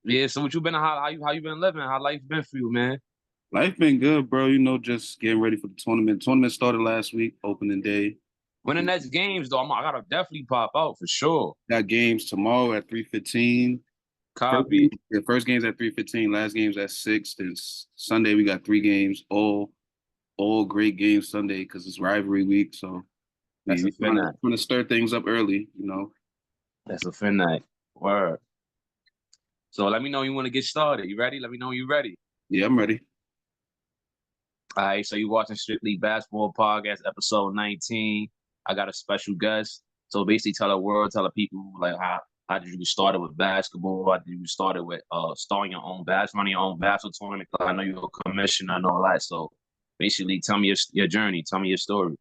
Yeah, so what you been how you been living? How life been for you, man? Life been good, bro. Just getting ready for the tournament. Tournament started last week, opening day. When the next games though, I gotta definitely pop out for sure. Got games tomorrow at 3:15. First Copy. game, the first game's at 3:15. Last game's at 6. Then Sunday we got three games. All great games Sunday because it's rivalry week. So That's a we fin night. want to stir things up early. That's a fin night. Word. So let me know you want to get started. You ready? Let me know you ready. Yeah, I'm ready. All right, so you watching Strictly Basketball Podcast, episode 19. I got a special guest. So basically tell the world, tell the people like how did you get started with basketball? How did you get started with starting your own running your own basketball tournament? 'Cause I know you're a commissioner and all that. So basically tell me your journey, tell me your story.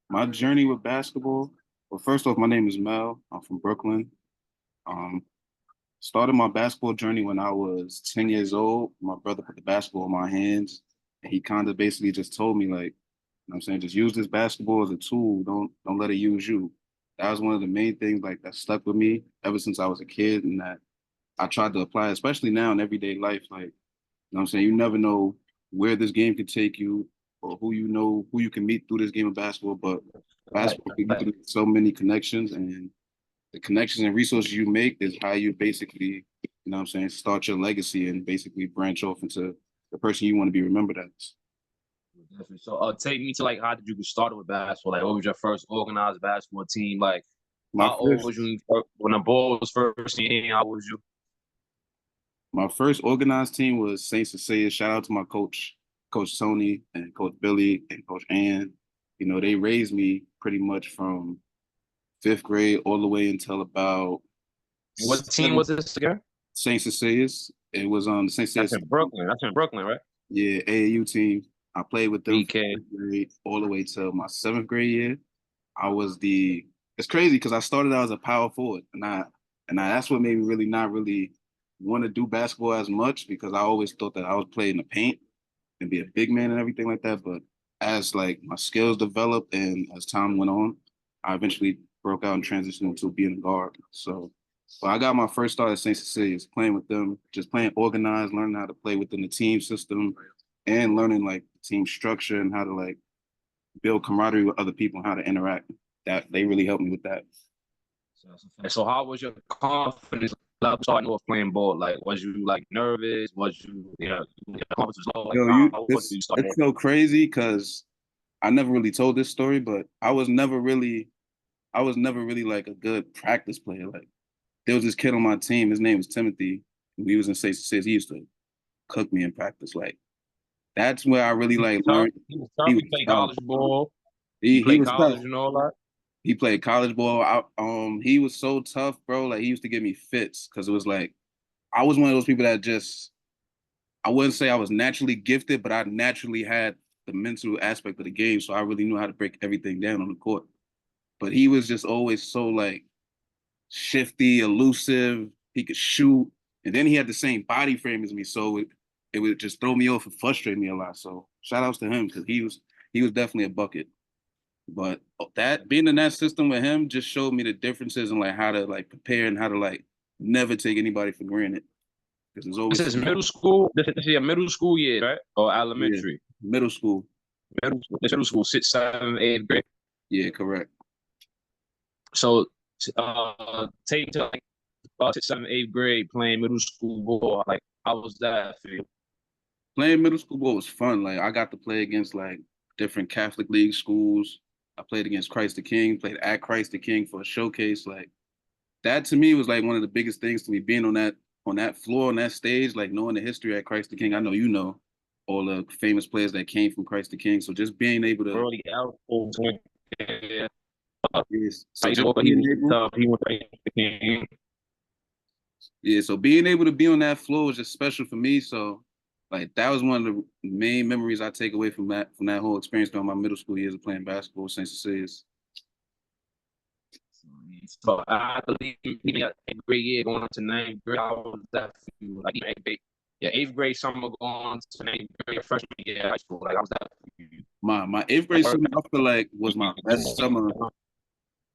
My journey with basketball. Well, first off, my name is Mel. I'm from Brooklyn. Um, Started my basketball journey when I was 10 years old. My brother put the basketball in my hands, and he kind of basically just told me, like, what I'm saying, just use this basketball as a tool. Don't let it use you. That was one of the main things like that stuck with me ever since I was a kid, and that I tried to apply, especially now in everyday life. Like, what I'm saying, you never know where this game could take you or who you can meet through this game of basketball. But Right, basketball, you right. can make so many connections, and the connections and resources you make is how you basically, start your legacy and basically branch off into the person you want to be remembered as. Definitely. So take me to like how did you get started with basketball? Like what was your first organized basketball team? Like My how old first was you when the ball was first in your hand? How old was you? my first organized team was Saint Cecilia. Shout out to my coach, Coach Tony and Coach Billy and Coach Ann. They raised me pretty much from fifth grade all the way until about What team seventh. was this again? Saint Cecilia's. It was on the Saint That's Cecilia's, in Brooklyn. That's in Brooklyn, right? yeah, AAU team. I played with them from BK. fifth grade all the way till my seventh grade year. I was the. It's crazy because I started out as a power forward, and that's what made me really not really want to do basketball as much because I always thought that I would play in the paint and be a big man and everything like that. But as like my skills developed and as time went on, I eventually broke out and transitioned into being a guard. So, but I got my first start at St. Cecilia's playing with them, just playing organized, learning how to play within the team system, and learning like team structure and how to like build camaraderie with other people and how to interact. That they really helped me with that. So, that's a fact. So how was your confidence level starting off playing ball? Like was you like nervous? Was you your confidence was low? Like Yo, how what did you start it's off? so crazy because I never really told this story, but I was never really like a good practice player. Like there was this kid on my team, his name was Timothy. We was in St. Cecilia. He used to cook me in practice. Like that's where I really He was like tough. learned He was tough. he was He played tough. college ball. He He played was tough. college and all that. He played college ball. He was so tough, bro. Like he used to give me fits because it was like I was one of those people that just I wouldn't say I was naturally gifted, but I naturally had the mental aspect of the game, so I really knew how to break everything down on the court. But he was just always so like shifty, elusive. He could shoot, and then he had the same body frame as me, so it would just throw me off and frustrate me a lot. So shout outs to him because he was definitely a bucket. But that being in that system with him just showed me the differences in like how to like prepare and how to like never take anybody for granted because there's This always is somebody. middle school. This is your middle school year, right? Or Yeah, elementary. middle school. Middle school, sixth, seventh, eighth grade. Yeah, correct. So take to like sixth, seventh, eighth grade playing middle school ball. Like how was that for you? Playing middle school ball was fun. Like I got to play against like different Catholic League schools. I played against Christ the King, played at Christ the King for a showcase. Like that to me was like one of the biggest things to me being on that floor on that stage, like knowing the history at Christ the King. I know you know all the famous players that came from Christ the King. So just being able to Early out. Yeah. yes, so Like, just he being was able tough. He was like, yeah, so being able to be on that floor was just special for me. So like that was one of the main memories I take away from that whole experience during my middle school years of playing basketball at St. Cecilia's. so I believe even at eighth grade year going on to ninth grade, I was that for you. Like even eighth grade, yeah, eighth grade summer going on to ninth grade freshman year of high school. Like I was that for you. My eighth grade summer I feel like was my best summer.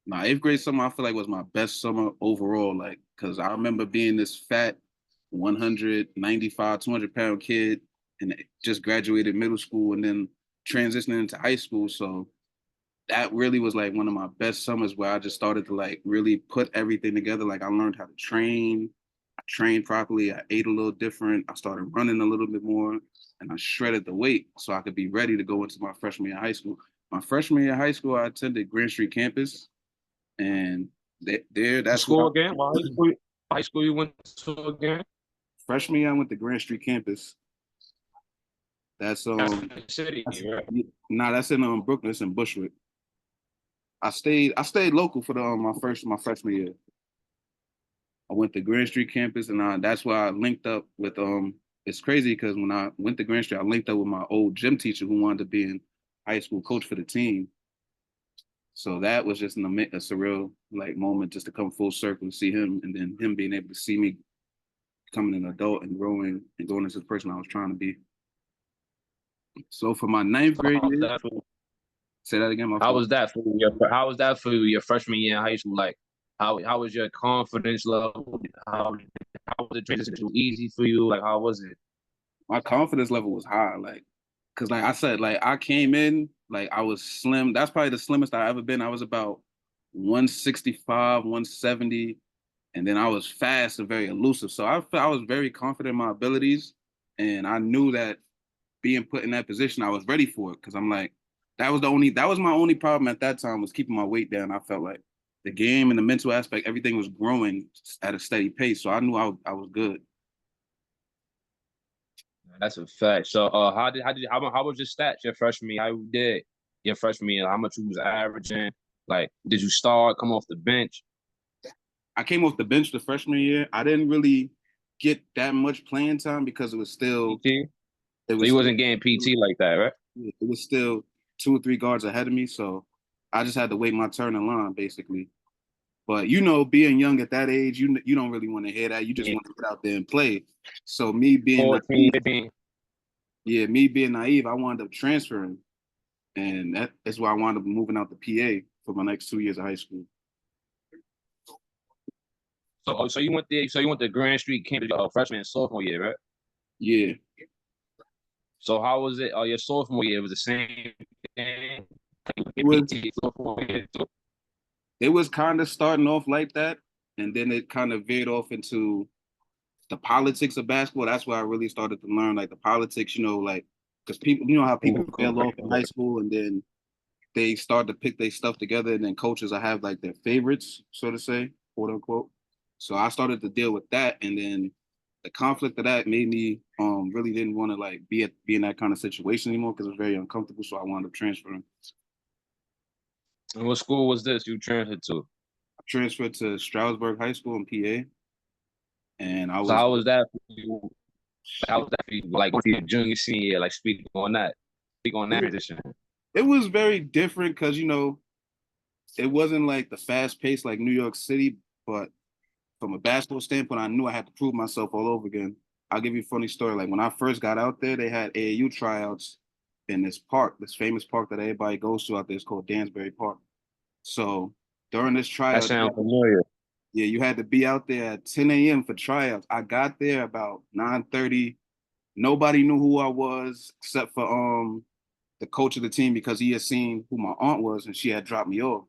My eighth grade summer I feel like was my best summer overall. Like because I remember being this fat 195, 200-pound kid, and just graduated middle school and then transitioning into high school. So that really was like one of my best summers where I just started to like really put everything together. Like I learned how to train. I trained properly. I ate a little different. I started running a little bit more, and I shredded the weight so I could be ready to go into my freshman year of high school. My freshman year of high school, I attended Grand Street campus, and there, What that's where school again? What high school you went to again? freshman year I went to Grand Street campus. That's That's in the city, that's right? nah, that's in Brooklyn. It's in Bushwick. I stayed local for my freshman year. I went to Grand Street campus, and that's why I linked up with. It's crazy because when I went to Grand Street, I linked up with my old gym teacher who wanted to be in high school coach for the team. So that was just a surreal like moment just to come full circle and see him, and then him being able to see me becoming an adult and growing and going into the person I was trying to be. So for my ninth So grade how was year, that for say that again, my how fault. was that for your how was that for your freshman year in high school? Like how was your confidence level? How was the transition easy for you? Like how was it? My confidence level was high, like, cause like I said, like I came in, like I was slim. That's probably the slimmest I ever been. I was about 165, 170, and then I was fast and very elusive. So I felt I was very confident in my abilities, and I knew that being put in that position, I was ready for it. Cause I'm like, that was my only problem at that time was keeping my weight down. I felt like the game and the mental aspect, everything was growing at a steady pace. So I knew I was good. That's a fact. So how was your stats your freshman year? How you did your freshman year? How much you was averaging? Like did you start, come off the bench? I came off the bench the freshman year. I didn't really get that much playing time because PT? it So was you still wasn't getting PT like that, right? it was still 2 or 3 guards ahead of me. So I just had to wait my turn in line basically. But being young at that age, you don't really want to hear that. You just Yeah. want to get out there and play. So me being 14, naive, 15. yeah, me being naive, I wound up transferring, and that's why I wound up moving out to PA for my next 2 years of high school. So you went there, so you went to Grand Street campus freshman and sophomore year, right? Yeah, So how was it? Your sophomore year was the same thing. it was PT sophomore year too. it was kind of starting off like that, and then it kind of veered off into the politics of basketball. That's where I really started to learn like the politics, like because people, how people fail off in high school and then they start to pick their stuff together, and then coaches will have like their favorites, so to say, quote unquote. So I started to deal with that, and then the conflict of that made me really didn't want to like be in that kind of situation anymore because it was very uncomfortable. So I wound up transferring. And what school was this you transferred to? I transferred to Stroudsburg High School in PA, and I So was how was that for you? How was that for you? Like going to your junior senior year, like speak on that. Speak on that transition. it was very different because it wasn't like the fast pace like New York City, but from a basketball standpoint, I knew I had to prove myself all over again. I'll give you a funny story. Like when I first got out there, they had AAU tryouts in this park, this famous park that everybody goes to out there. It's called Dansbury Park. So during this That tryout, sounds familiar. yeah, you had to be out there at 10 a.m. for tryouts. I got there about 9:30. Nobody knew who I was except for the coach of the team because he had seen who my aunt was and she had dropped me off.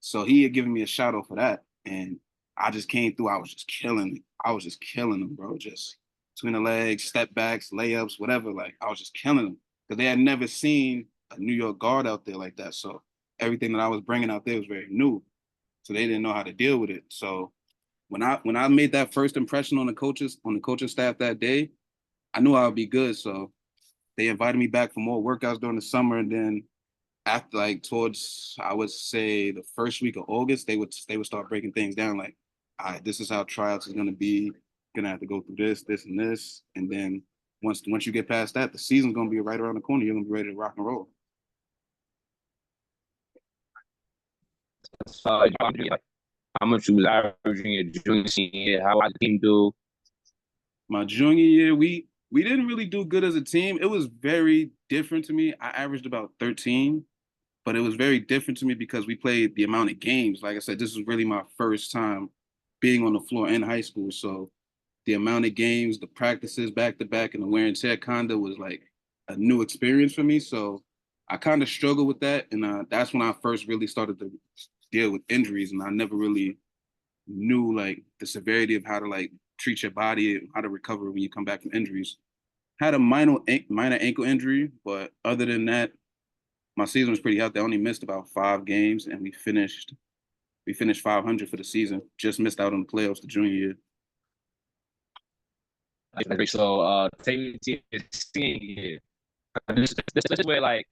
So he had given me a shout out for that. And I just came through. I was just killing it. I was just killing them, bro. Just between the legs, step backs, layups, whatever. Like I was just killing them because they had never seen a New York guard out there like that. So everything that I was bringing out there was very new. So they didn't know how to deal with it. So when I made that first impression on the coaching staff that day, I knew I would be good. So they invited me back for more workouts during the summer, and then after like towards I would say the first week of August, they would start breaking things down like, all right, this is how tryouts is gonna be. Gonna have to go through this, and this, and then once you get past that, the season's gonna be right around the corner. You're gonna be ready to rock and roll. So like, how much you was averaging your junior senior year? How did the team do? My junior year, we didn't really do good as a team. It was very different to me. I averaged about 13, but it was very different to me because we played the amount of games. Like I said, this was really my first time being on the floor in high school. So the amount of games, the practices back to back, and the wear and tear kind of was like a new experience for me. So I kind of struggled with that, and that's when I first really started to deal with injuries, and I never really knew like the severity of how to like treat your body and how to recover when you come back from injuries. Had a minor ankle injury, but other than that, my season was pretty healthy. I only missed about 5 games, and we finished 500 for the season. Just missed out on the playoffs the junior year. So, take me to your senior year. This is where like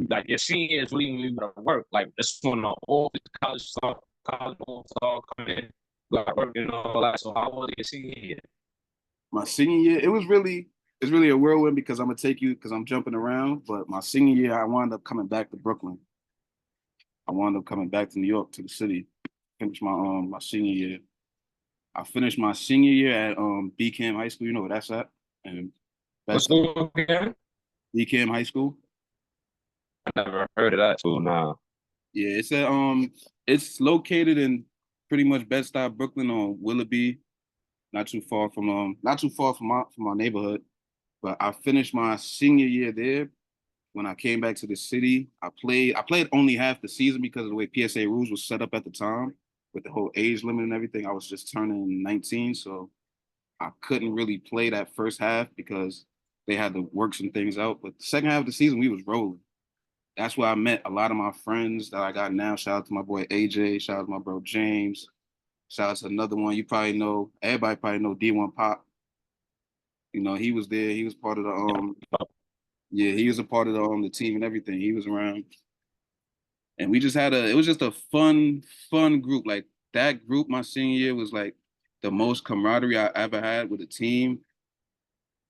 like your senior year is really when you gotta work. Like this when all the college stuff, college all come in, you gotta work and all that. So how was your senior year? My senior year, it's really a whirlwind because I'm gonna take you because I'm jumping around. But my senior year, I wound up coming back to Brooklyn. I wound up coming back to New York to the city. Finished my senior year. I finished my senior year at BCAM High School. You know where that's at? And What's that's going again? BCAM High School. I never heard of that. So nah. Yeah, it's located in pretty much Bed-Stuy, Brooklyn on Willoughby, not too far from my neighborhood. But I finished my senior year there. When I came back to the city, I played only half the season because of the way PSA rules was set up at the time with the whole age limit and everything. I was just turning 19, so I couldn't really play that first half because they had to work some things out. But the second half of the season, we was rolling. That's where I met a lot of my friends that I got now. Shout out to my boy AJ. Shout out to my bro James. Shout out to another one you probably know. Everybody probably know D1 Pop. You know, he was there. He was part of the yeah, he was a part of the team and everything. He was around. And we just had it was just a fun group. Like that group my senior year was like the most camaraderie I ever had with a team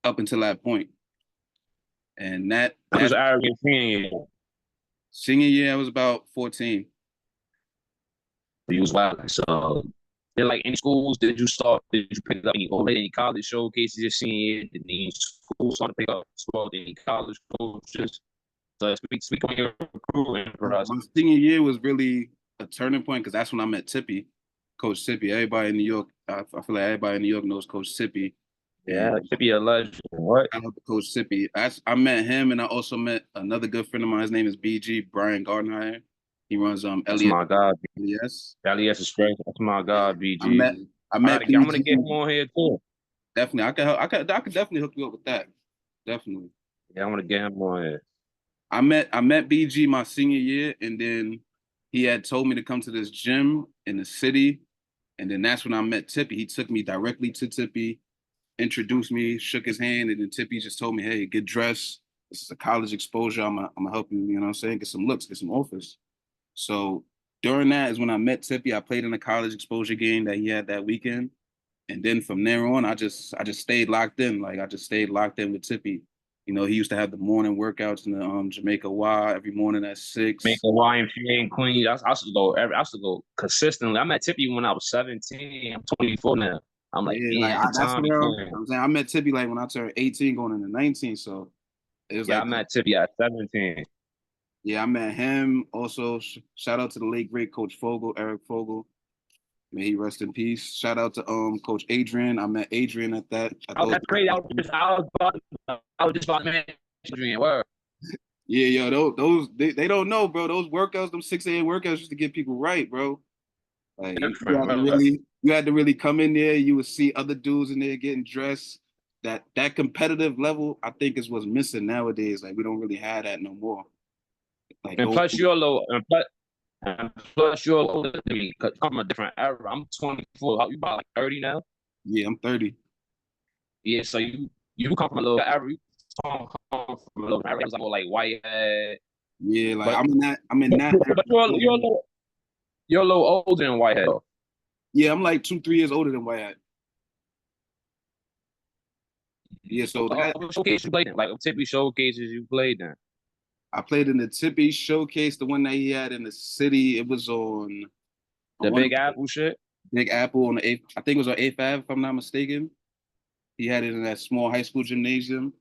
up until that point. And I was that arrogant senior year. senior year I was about 14. You was wild. So then like any schools, did you pick up any college showcases your senior year? Did any schools start to pick up sport, any college coaches? So speak on your recruiting for us. My senior year was really a turning point because that's when I met Tippy, Coach Tippy. Everybody in New York, I feel like everybody in New York knows Coach Tippy. Yeah, And it should be a legend. What? I love Coach Tippy. I met him, and I also met another good friend of mine. His name is BG Brian Gardenhire. He runs That's Elliot. my God. Yes. Elias is straight. That's my Yeah. God, I met BG. I met I'm gonna BG. get him on here too. Definitely, I could definitely hook you up with that. Definitely. Yeah, I'm gonna get him on here. I met BG my senior year, and then he had told me to come to this gym in the city, and then that's when I met Tippy. He took me directly to Tippy, introduced me, shook his hand, and then Tippy just told me, "Hey, get dressed. This is a college exposure. I'm gonna help you. You know what I'm saying? Get some looks, get some offers." So during that is when I met Tippy. I played in a college exposure game that he had that weekend. And then from there on, I just stayed locked in. Like I just stayed locked in with Tippy. You know, he used to have the morning workouts in the Jamaica Y every morning at Make 6. a YMCA in Queens. I used to go I used to go consistently. I met Tippy when I was 17. I'm 24 now. I'm like, Yeah, like man, that's time be around. flying. I'm saying I met Tippy like when I turned 18, going into 19. So it was Yeah, I like, met Tippy at 17. yeah, I met him. Also, shout out to the late great Coach Fogel, Eric Fogel. May he rest in peace. Shout out to Coach Adrian. I met Adrian at Oh, those. that's crazy. I was just about to mention Adrian. Word. Yeah, yo, those they don't know, bro. Those workouts, them 6 a.m. workouts, used to get people right, bro. Like Different, bro. you had to really come in there. You would see other dudes in there getting dressed. That competitive level, I think, is what's missing nowadays. Like we don't really have that no more. Like And those, plus you're low and plus you're older than me because I'm from a different era. I'm 24. You about like 30 now? yeah, I'm 30. Yeah, so you come from a little era. You come from a little era. It's like more like white head. Yeah, like But I'm in that era. but you're a little older than white head. Yeah, I'm like 2, 3 years older than White Hat. Yeah, so that What showcase you played in? Like typically showcases you played in. I played in the Tippy Showcase, the one that he had in the city. It was on The one Big of Apple shit. Big Apple on the eighth. I think it was on 8th Ave, if I'm not mistaken. He had it in that small high school gymnasium.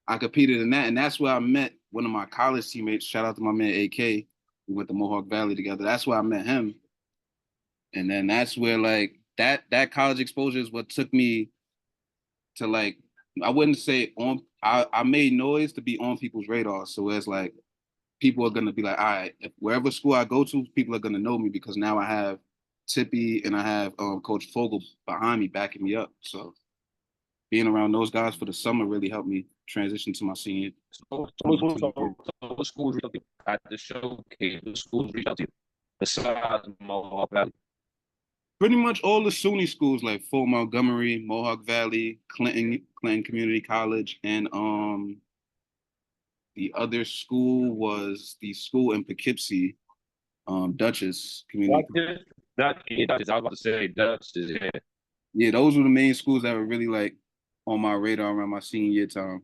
I competed in that, and that's where I met one of my college teammates. Shout out to my man AK. We went to Mohawk Valley together. That's where I met him, and then that's where like that college exposure is what took me to like, I wouldn't say on. I made noise to be on people's radar. So it's like people are gonna be like, all right, if wherever school I go to, people are gonna know me because now I have Tippy and I have Coach Fogel behind me backing me up. So being around those guys for the summer really helped me transition to my senior. So, To my senior year. what schools reached out to you at the showcase? What schools reached out to you besides Mohawk Valley? Pretty much all the SUNY schools like Fort Montgomery, Mohawk Valley, Clinton Community College, and the other school was the school in Poughkeepsie, Dutchess Community. Dutchess, Dutchess. I was about to say Dutchess. Yeah. Yeah, those were the main schools that were really like on my radar around my senior year time.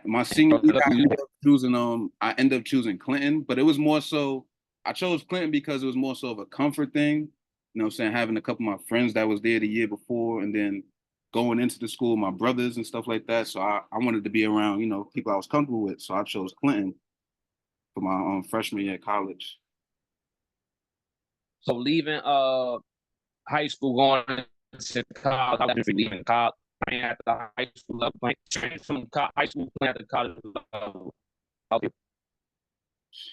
My senior year I ended up choosing Clinton, but it was more so I chose Clinton because it was more so of a comfort thing. You know what I'm saying? Having a couple of my friends that was there the year before and then going into the school, my brothers and stuff like that. So I wanted to be around, people I was comfortable with. So I chose Clinton for my freshman year at college. So leaving high school, going to college, how was leaving college, playing at the high school level, playing from high school, playing at the college level. Okay.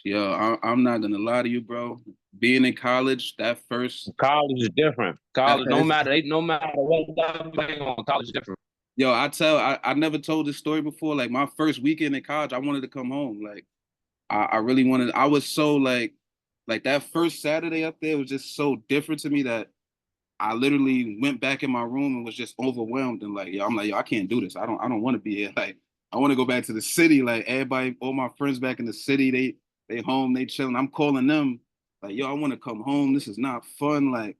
Yeah, I'm not gonna lie to you, bro. Being in college, College is different. that College, first no matter what level you're on, college is different. yo, I never told this story before. Like my first weekend in college, I wanted to come home. Like I really wanted. I was so like that first Saturday up there was just so different to me that I literally went back in my room and was just overwhelmed and like, yo, I'm like, yo, I can't do this. I don't want to be here. Like, I want to go back to the city. Like everybody, all my friends back in the city, they home, they chilling. I'm calling them like, yo, I want to come home. This is not fun. Like,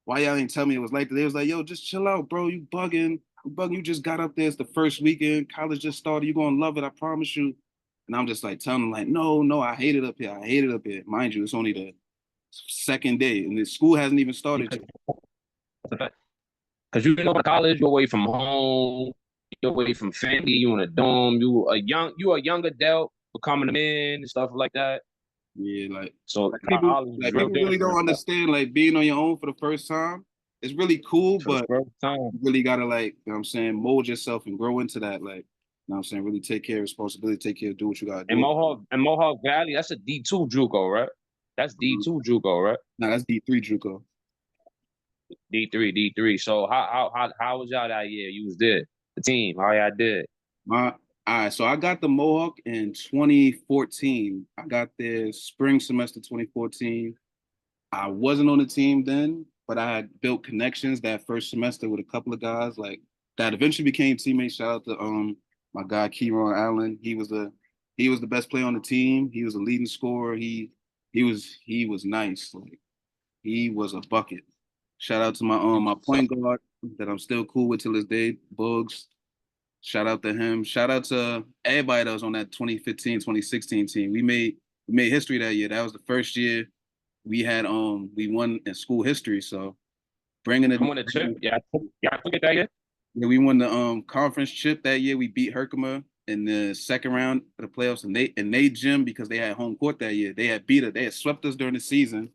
why y'all ain't tell me it was like that? They was like, yo, just chill out, bro. You bugging. You bugging. You just got up there. It's the first weekend. College just started. You gonna love it. I promise you. And I'm just like telling them, like, no, I hate it up here. I hate it up here. Mind you, it's only the second day, and the school hasn't even started yet. Because you know, in college, you're away from home, you're away from family, you in a dorm, you a young adult becoming a man and stuff like that. Yeah, So college is like real people really don't different. understand like being on your own for the first time. It's really cool, For the but first time. you really gotta like, you know what I'm saying, mold yourself and grow into that. Like, you know what I'm saying, really take care of responsibility, take care of do what you gotta And do. Mohawk Valley, that's a D2 JUCO, right? That's D2 JUCO, right? Nah, that's D3 JUCO. D3. So how was y'all that year? You was there. The team, how y'all did. My all right, so I got the Mohawk in 2014. I got there spring semester 2014. I wasn't on the team then, but I had built connections that first semester with a couple of guys like that eventually became teammates. Shout out to my guy Keyron Allen. He was the best player on the team. He was a leading scorer. He was nice. Like he was a bucket. Shout out to my point guard that I'm still cool with till this day, Bugs. Shout out to him. Shout out to everybody that was on that 2015, 2016 team. We made history that year. That was the first year we won in school history. So bringing it, I won a chip. Yeah, I took it that year. yeah, we won the conference chip that year. We beat Herkimer in the second round of the playoffs, and they gym because they had home court that year. They had beat us. They had swept us during the season.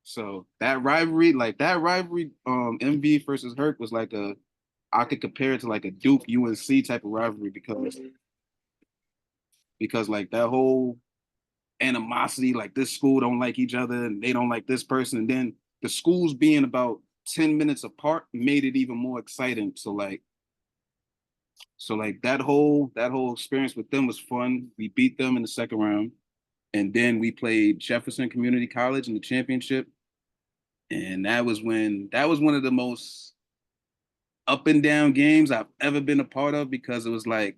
So that rivalry, MV versus Herc was like I could compare it to like a Duke UNC type of rivalry because like that whole animosity, like this school don't like each other and they don't like this person. And then the schools being about 10 minutes apart made it even more exciting. So like that whole experience with them was fun. We beat them in the second round. And then we played Jefferson Community College in the championship. And that was one of the most up and down games I've ever been a part of because it was like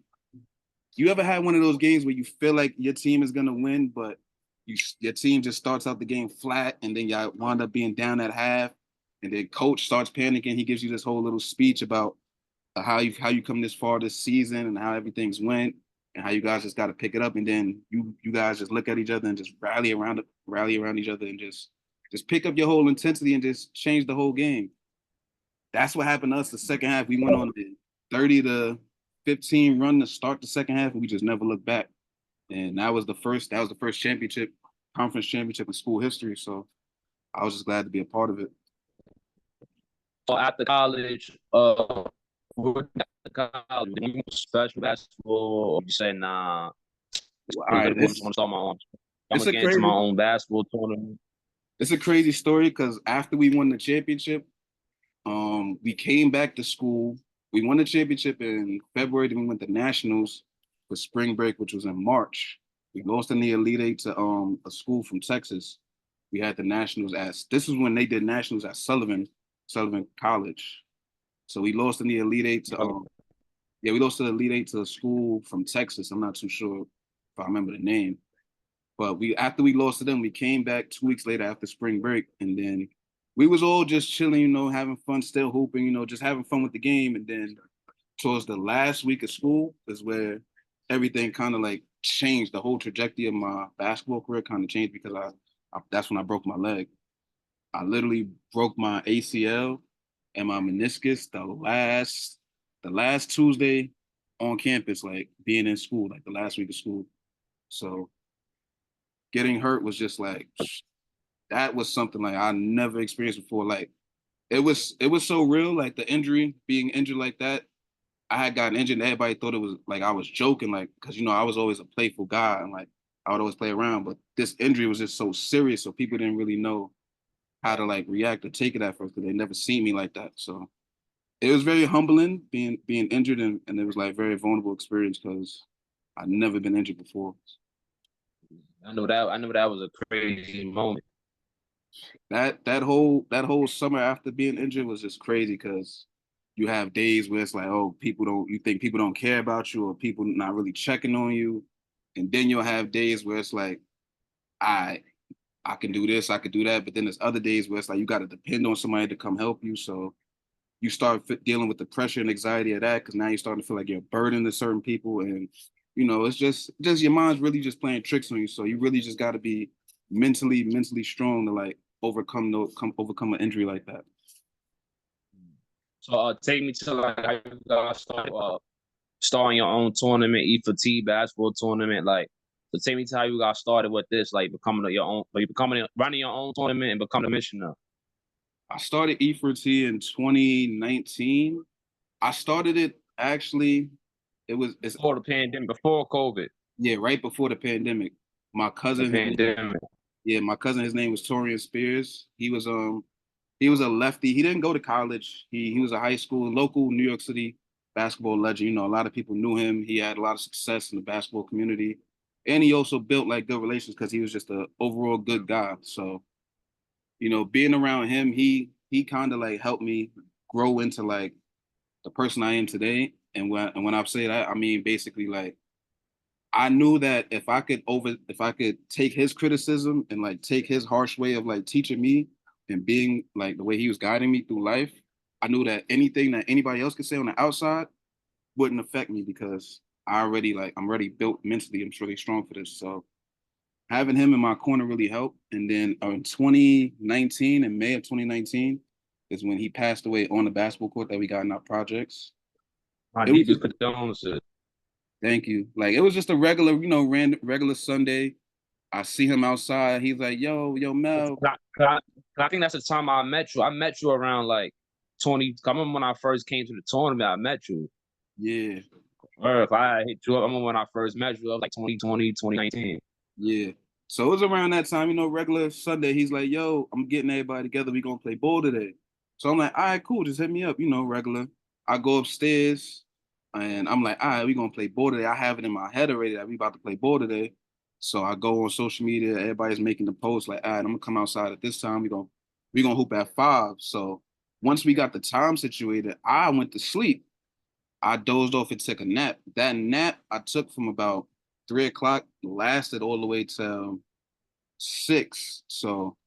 you ever had one of those games where you feel like your team is gonna win, but your team just starts out the game flat, and then y'all wind up being down at half, and then coach starts panicking. He gives you this whole little speech about how you come this far this season and how everything's went, and how you guys just got to pick it up, and then you guys just look at each other and just rally around each other and just pick up your whole intensity and just change the whole game. That's what happened to us the second half. We went on the 30-15 run to start the second half, and we just never looked back. And that was the first championship, conference championship in school history. So I was just glad to be a part of it. So after college, what after college, then you special basketball, or you say nah, it's All pretty right, good for me. I just want to start my own. I'm it's gonna a get into my crazy own basketball tournament. it's a crazy story because after we won the championship, we came back to school. We won the championship in February. Then we went to nationals for spring break, which was in March. We lost in the Elite Eight to a school from Texas. We had the nationals at this is when they did nationals at Sullivan College. So we lost in the Elite Eight to yeah, we lost to the Elite Eight to a school from Texas. I'm not too sure if I remember the name. But we after we lost to them, we came back 2 weeks later after spring break, and then we was all just chilling, having fun, still hooping, just having fun with the game. And then towards the last week of school is where everything kind of like changed. The whole trajectory of my basketball career kind of changed because I that's when I broke my leg. I literally broke my ACL and my meniscus the last Tuesday on campus, like being in school, like the last week of school. So getting hurt was just like that was something like I never experienced before. Like it was so real, like the injury, being injured like that. I had gotten injured and everybody thought it was like I was joking, like because I was always a playful guy and like I would always play around, but this injury was just so serious, so people didn't really know how to like react or take it at first because they never seen me like that. So it was very humbling being injured and it was like very vulnerable experience because I'd never been injured before. I know that was a crazy moment. That whole summer after being injured was just crazy because you have days where it's like, oh, you think people don't care about you or people not really checking on you. And then you'll have days where it's like, I I can do this, I could do that. But then there's other days where it's like you got to depend on somebody to come help you. So you start dealing with the pressure and anxiety of that because now you're starting to feel like you're a burden to certain people. And it's just your mind's really just playing tricks on you. So you really just got to be mentally strong to like overcome an injury like that. So take me to like how you guys starting your own tournament, E4T basketball tournament. Like, so take me to how you got started with this, like becoming your own, like becoming running your own tournament and becoming a missioner. I started E4T in 2019. I started it actually. It's Before the pandemic, before COVID, yeah, right before the pandemic. My the cousin, pandemic. my cousin, his name was Torian Spears. He was a lefty. He didn't go to college. He was a high school local New York City basketball legend. A lot of people knew him. He had a lot of success in the basketball community, and he also built like good relations because he was just a overall good guy. So being around him, he kind of like helped me grow into like the person I am today. And when I say that, I mean basically like I knew that if I could take his criticism and like take his harsh way of like teaching me and being like the way he was guiding me through life, I knew that anything that anybody else could say on the outside wouldn't affect me because I'm already built mentally. I'm really strong for this. So having him in my corner really helped. And then in 2019, in May of 2019, is when he passed away on the basketball court that we got in our projects. My It was deepest just condolences. thank you. Like it was just a regular, regular Sunday. I see him outside. He's like, yo, Mel. I think that's the time I met you. I met you around like 20. I remember when I first came to the tournament, I met you. Yeah, Or if I hit you up, I remember when I first met you, I was like 2020, 2019. yeah. So it was around that time, regular Sunday. He's like, yo, I'm getting everybody together. We gonna play ball today. So I'm like, all right, cool. Just hit me up, regular. I go upstairs and I'm like, all right, we gonna play ball today. I have it in my head already that we about to play ball today. So I go on social media. Everybody's making the post like, all right, I'm gonna come outside at this time. We gonna hoop at 5. So once we got the time situated, I went to sleep. I dozed off and took a nap. That nap I took from about 3 o'clock lasted all the way till 6. So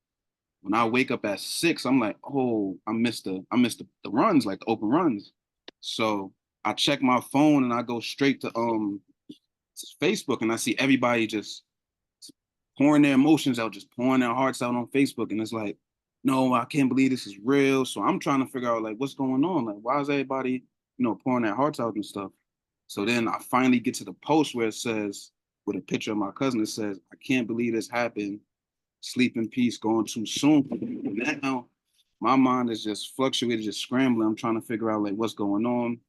when I wake up at 6, I'm like, oh, I missed the runs, like the open runs. So I check my phone and I go straight to Facebook and I see everybody just pouring their emotions out, just pouring their hearts out on Facebook. And it's like, no, I can't believe this is real. So I'm trying to figure out like what's going on. Like, why is everybody, pouring their hearts out and stuff? So then I finally get to the post where it says, with a picture of my cousin, it says, I can't believe this happened. Sleep in peace, going too soon. Now my mind is just fluctuated, just scrambling. I'm trying to figure out like what's going on.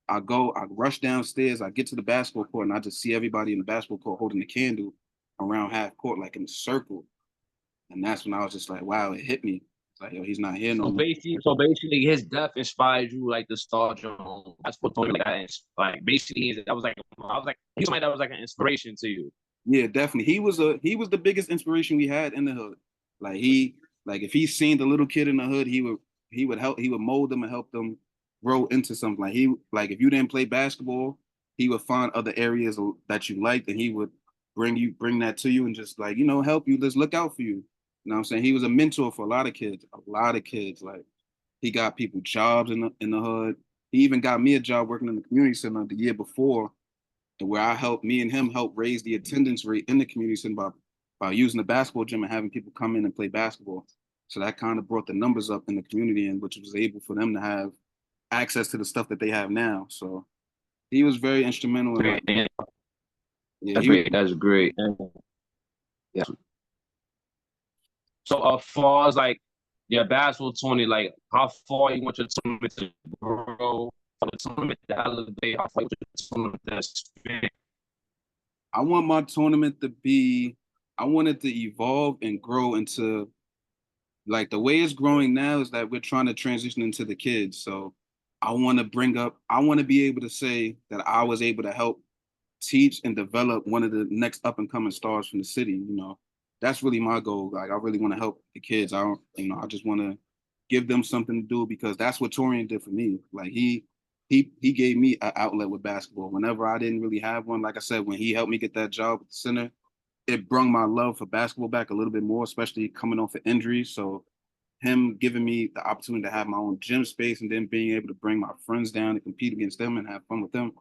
I rush downstairs, I get to the basketball court, and I just see everybody in the basketball court holding the candle around half court, like in a circle. And that's when I was just like, wow, it hit me. It's like, yo, he's not here no more. So basically, his death inspired you like to start your own. That's what told me like basically, I was like, he's somebody that was like an inspiration to you. Yeah, definitely. He was the biggest inspiration we had in the hood. Like like if he seen the little kid in the hood, he would mold them and help them grow into something. Like if you didn't play basketball, he would find other areas that you liked and he would bring that to you and just like, help you, just look out for you. You know what I'm saying? He was a mentor for a lot of kids, a lot of kids. Like he got people jobs in the hood. He even got me a job working in the community center the year before, and where me and him help raise the attendance rate in the community center by using the basketball gym and having people come in and play basketball. So that kind of brought the numbers up in the community, and which was able for them to have access to the stuff that they have now. So he was very instrumental in like, yeah, That's he was. great. That's great. Yeah. So, far as like your basketball tournament, like how far you want your tournament to grow, for the tournament to elevate, how far you want your tournament to expand. I want my tournament to be. I want it to evolve and grow into like the way it's growing now is that we're trying to transition into the kids. So I want to be able to say that I was able to help teach and develop one of the next up and coming stars from the city. That's really my goal. Like I really want to help the kids. I don't, I just want to give them something to do because that's what Torian did for me. Like he gave me an outlet with basketball. Whenever I didn't really have one, like I said, when he helped me get that job at the center, it brought my love for basketball back a little bit more, especially coming off of injuries. So him giving me the opportunity to have my own gym space and then being able to bring my friends down and compete against them and have fun with them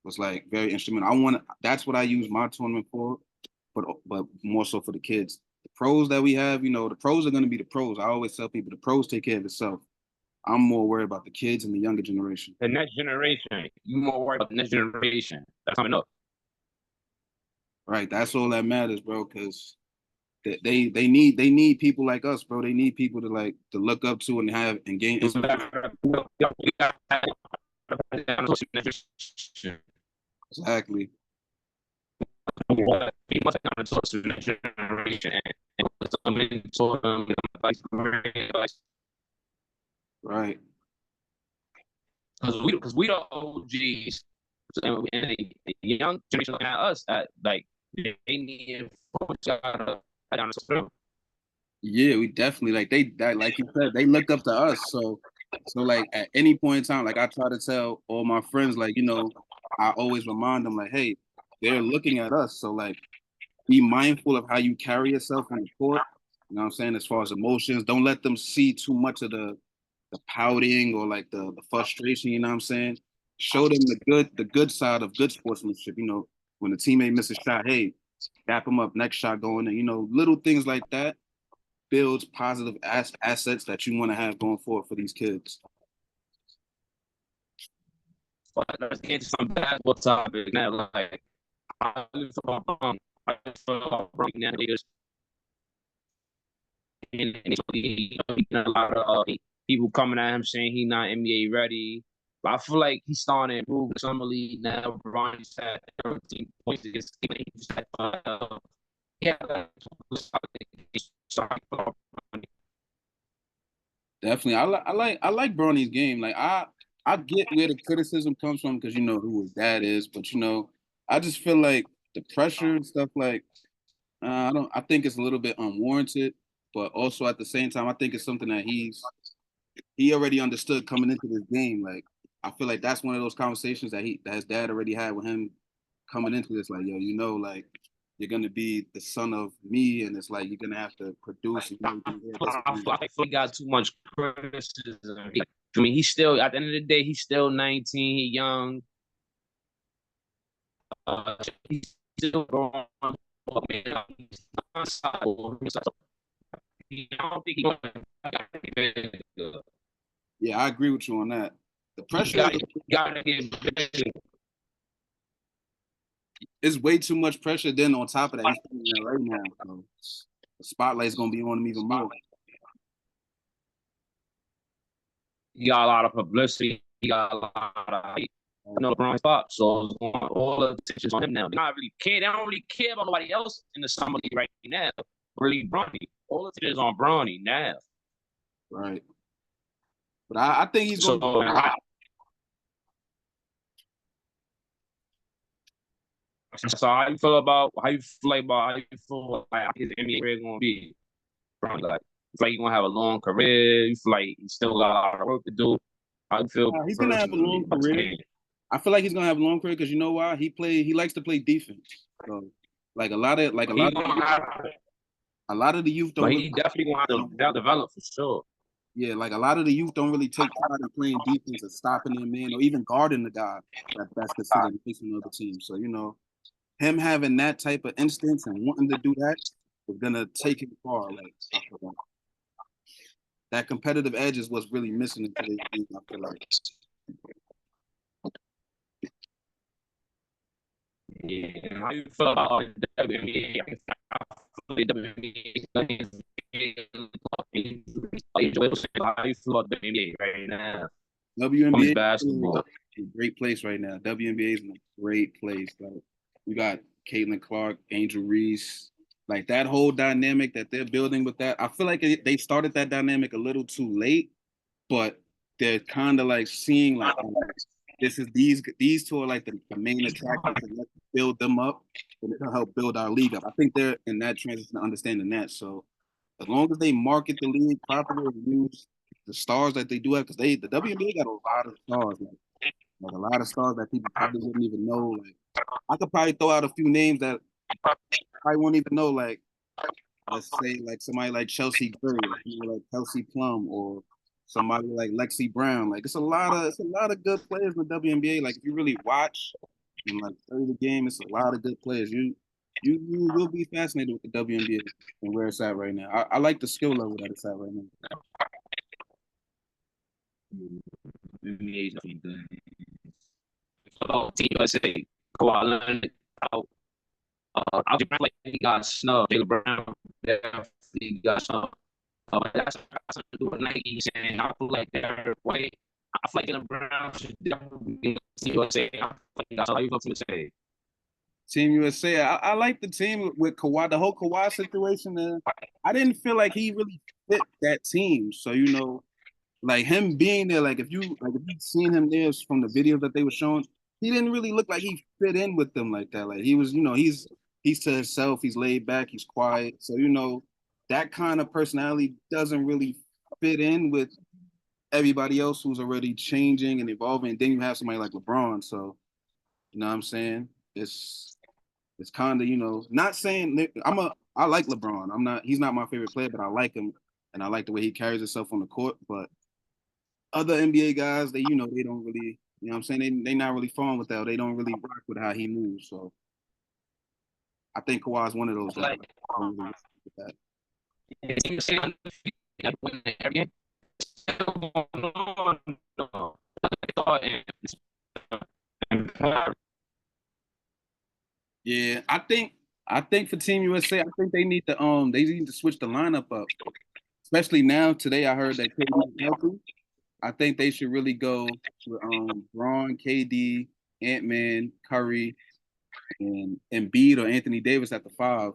was like very instrumental. That's what I use my tournament for, but more so for the kids. The pros that we have, the pros are going to be the pros. I always tell people the pros take care of itself. I'm more worried about the kids and the younger generation. The next generation, you more worried about the next generation that's coming up. Right, that's all that matters, bro. Because they need people like us, bro. They need people to look up to and have and gain inspiration. Exactly. He must have come to the next generation and put some into them, advice. Right. Because we the OGs, and the young generation looking at us at like they need Yeah, we definitely like you said, they look up to us. So like at any point in time, like I try to tell all my friends, like, I always remind them like, hey, they're looking at us. So like be mindful of how you carry yourself on the court. You know what I'm saying? As far as emotions, don't let them see too much of the pouting or like the frustration, you know what I'm saying? Show them the good side of good sportsmanship. When the teammate misses a shot, hey, dap them up, next shot going in, little things like that builds positive assets that you want to have going forward for these kids. But let's get to some basketball topic now. Like, I feel about right now, and a lot of people coming at him saying he's not NBA ready. But I feel like he's starting to improve in summer league now. Bronny's had 13 points against yeah, Definitely, I like Bronny's game. Like I get where the criticism comes from because you know who his dad is, but I just feel like the pressure and stuff like I don't. I think it's a little bit unwarranted, but also at the same time, I think it's something that he already understood coming into this game. Like I feel like that's one of those conversations that his dad already had with him coming into this. Like yo, like you're gonna be the son of me, and it's like you're gonna have to produce. I feel like he got too much criticism. I mean, he's still at the end of the day, he's still 19. He's young. He's still growing. Man, I don't think he's Yeah, I agree with you on that. The pressure is way too much pressure. Then on top of that, he's playing in right now. So the spotlight's gonna be on him even more. He got a lot of publicity. He got a lot of hype. You know, LeBron's pop, so all the attention's on him now. They not really care. They don't really care about nobody else in the summer league right now. Really, Bronny. All the attention is on Bronny now. Right. But I think he's So, going to. so how you feel like his NBA career gonna be? Bronny, like, you feel like he's gonna have a long career. You feel like he still got a lot of work to do. How you feel He's going to have a personally long about this career. game? I feel like he's going to have a long career because you know why? He likes to play defense. So like a lot of the youth don't But really. he definitely gonna have to develop for sure. Yeah, like a lot of the youth don't really take pride in playing defense or stopping their man or even guarding the guy that's considered facing the other team. So, you know, him having that type of instance and wanting to do that is gonna take him far. Like I feel like that competitive edge is what's really missing in today's game. I feel like. Yeah, how you feel about the WNBA? I feel like the WNBA how you feel about the WNBA right now? Women's WNBA is basketball. a great place right now. WNBA is in a great place. Like you got Caitlin Clark, Angel Reese, like that whole dynamic that they're building with that. I feel like they started that dynamic a little too late, but they're kind of like seeing like this is these two are like the main attractors and let's build them up and it'll help build our league up. I think they're in that transition understanding that. So as long as they market the league properly and use the stars that they do have, because the WNBA got a lot of stars, like a lot of stars that people probably wouldn't even know. Like I could probably throw out a few names that I won't even know. Like let's say like somebody like Chelsea Gray, like Kelsey Plum, or somebody like Lexi Brown. Like it's a lot of good players in the WNBA. Like if you really watch and like study the game, it's a lot of good players. You will be fascinated with the WNBA and where it's at right now. I like the skill level that it's at right now. WNBA is definitely good. Oh, Team USA, Kawhi Leonard out. I just like he got snubbed. Jaylen Brown definitely got snubbed. That's something to do with Nike saying I feel like they're white. I feel like Jaylen Brown should definitely be Team USA. I feel like that's all you got to say. Team USA. I like the team with Kawhi. The whole Kawhi situation. I didn't feel like he really fit that team. So you know, like him being there, like if you've seen him there from the videos that they were showing, he didn't really look like he fit in with them like that. Like he was, you know, he's to himself, he's laid back, he's quiet. So, you know, that kind of personality doesn't really fit in with everybody else who's already changing and evolving. And then you have somebody like LeBron. So, you know what I'm saying? It's kind of, you know, not saying I like LeBron. He's not my favorite player, but I like him and I like the way he carries himself on the court. But other NBA guys, they they don't really, you know what I'm saying? They not really falling with that. They don't really rock with how he moves. So I think Kawhi is one of those guys. Like, I don't really with that. Team USA undefeated every game. Still going on. Yeah, I think for Team USA, I think they need to switch the lineup up. Especially now, today I heard that KD is healthy. I think they should really go with Braun, KD, Ant-Man, Curry, and Embiid or Anthony Davis at the five.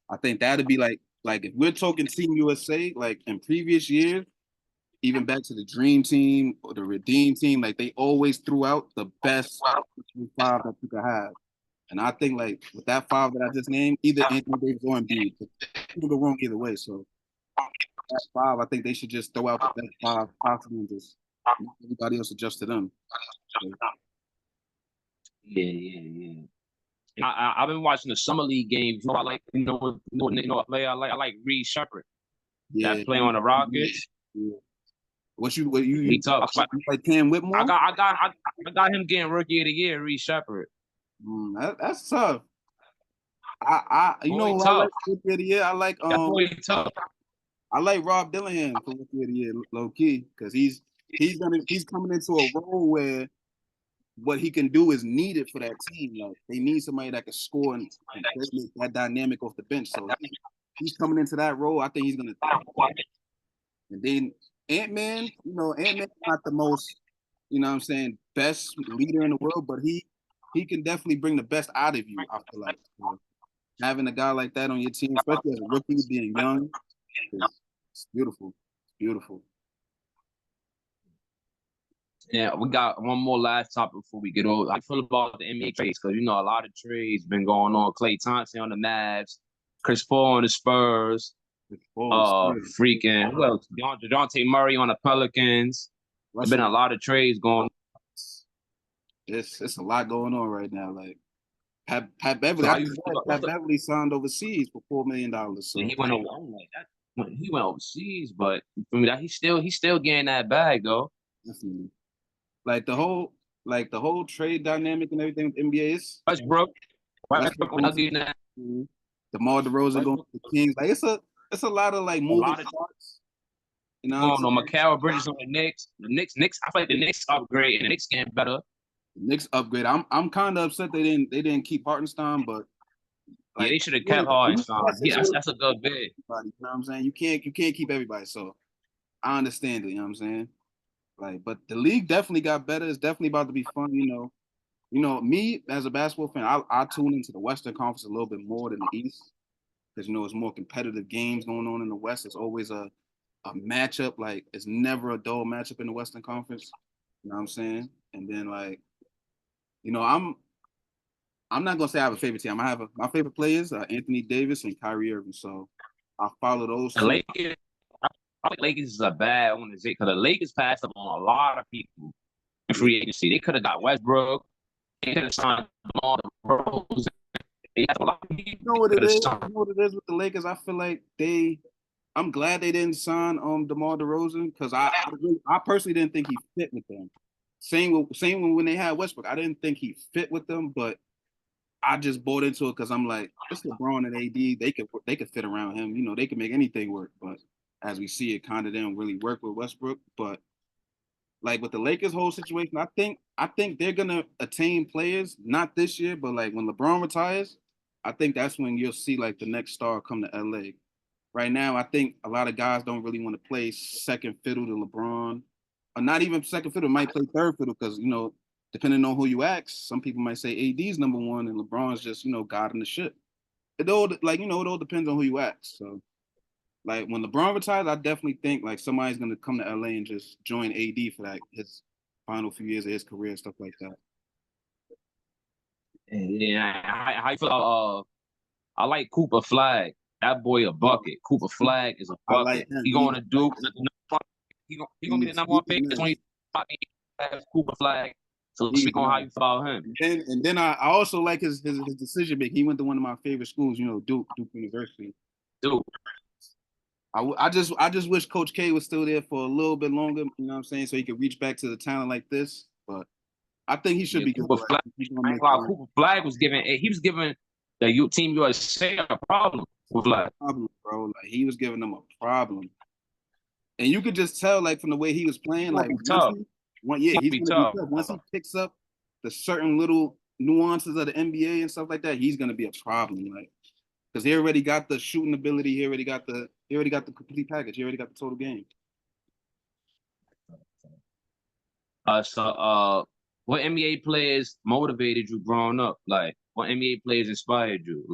I think that'd be like if we're talking Team USA, like in previous years, even back to the Dream Team or the Redeem Team, like they always threw out the best five that you could have. And I think like with that five that I just named, either Anthony Davis or Embiid, people go wrong either way. So that five, I think they should just throw out the best five possible and just let everybody else adjust to them. So, Yeah. I've been watching the summer league games. You know, I like a player I like Reed Shepherd yeah, that play on the Rockets. yeah. What you He tough. like Cam Whitmore? I got him getting rookie of the year, Reed Shepherd. That's tough. I you Boy, know who I like tough. rookie of the year? That boy tough. I like Rob Dillingham for rookie of the year, low key, because he's coming into a role where what he can do is needed for that team. Like they need somebody that can score and make that dynamic off the bench. So he's coming into that role. I think he's gonna. And then Ant-Man, Ant-Man's not the most, best leader in the world, but he can definitely bring the best out of you, I feel like. So having a guy like that on your team, especially as a rookie being young, it's beautiful. It's beautiful. Yeah, we got one more last topic before we get over. I feel about the NBA trades because a lot of trades been going on. Klay Thompson on the Mavs, Chris Paul on the Spurs, freaking who else? DeJounte Murray on the Pelicans. There's been a lot of trades going. It's a lot going on right now. Like Pat Beverly, So Pat Beverly signed overseas for $4 million. So he went over like that. He went overseas, but for me, that he's still getting that bag though. Definitely. Like the whole trade dynamic and everything with NBA is Westbrook DeMar DeRozan going to the Kings. Like it's a lot of like moving parts. No, Mikal Bridges on the Knicks. Knicks. I feel like the Knicks upgrade and the Knicks getting better. The Knicks upgrade. I'm kind of upset they didn't keep Hartenstein, but yeah, they should have kept Hartenstein. Yeah, that's a good bid. You know what I'm saying? You can't keep everybody. So I understand it. You know what I'm saying? Like, but the league definitely got better. It's definitely about to be fun. Me as a basketball fan, I tune into the Western Conference a little bit more than the East because it's more competitive games going on in the West. It's always a matchup. Like it's never a dull matchup in the Western Conference. You know what I'm saying? And then I'm not gonna say I have a favorite team. I have my favorite players, Anthony Davis and Kyrie Irving. So I follow those two. Lakers, I think Lakers is a bad organization because the Lakers passed up on a lot of people in free agency. They could have got Westbrook. They could have signed DeMar DeRozan. They had a lot of people. You know what it is? You know what it is with the Lakers? I feel like I'm glad they didn't sign DeMar DeRozan because I personally didn't think he fit with them. Same when they had Westbrook. I didn't think he fit with them, but I just bought into it because I'm like, it's LeBron and AD. They could fit around him. They could make anything work. But as we see, it kind of didn't really work with Westbrook. But like with the Lakers whole situation, I think they're gonna attain players not this year, but like when LeBron retires, I think that's when you'll see like the next star come to LA. Right now, I think a lot of guys don't really want to play second fiddle to LeBron, or not even second fiddle. Might play third fiddle because depending on who you ask, some people might say AD's number one and LeBron's just God in the ship. It all it all depends on who you ask. So like when LeBron retires, I definitely think like somebody's gonna come to LA and just join AD for like his final few years of his career and stuff like that. Yeah, I feel. I like Cooper Flag. That boy a bucket. Cooper Flag is a bucket. Like he going to Duke. He gonna be the number one pick. Cooper Flag. So speak on how you feel about him. And then I also like his decision making. He went to one of my favorite schools, Duke University. Duke. I just wish Coach K was still there for a little bit longer. You know what I'm saying? So he could reach back to the talent like this. But I think he should be good. Cooper Flag was giving. He was giving the Team USA a problem with Flag. Problem, bro. Like he was giving them a problem, and you could just tell, like from the way he was playing, like he's gonna be tough. Once he picks up the certain little nuances of the NBA and stuff like that, he's gonna be a problem. Like because he already got the shooting ability, he already got the complete package, he already got the total game. What NBA players motivated you growing up? Like, what NBA players inspired you? Like.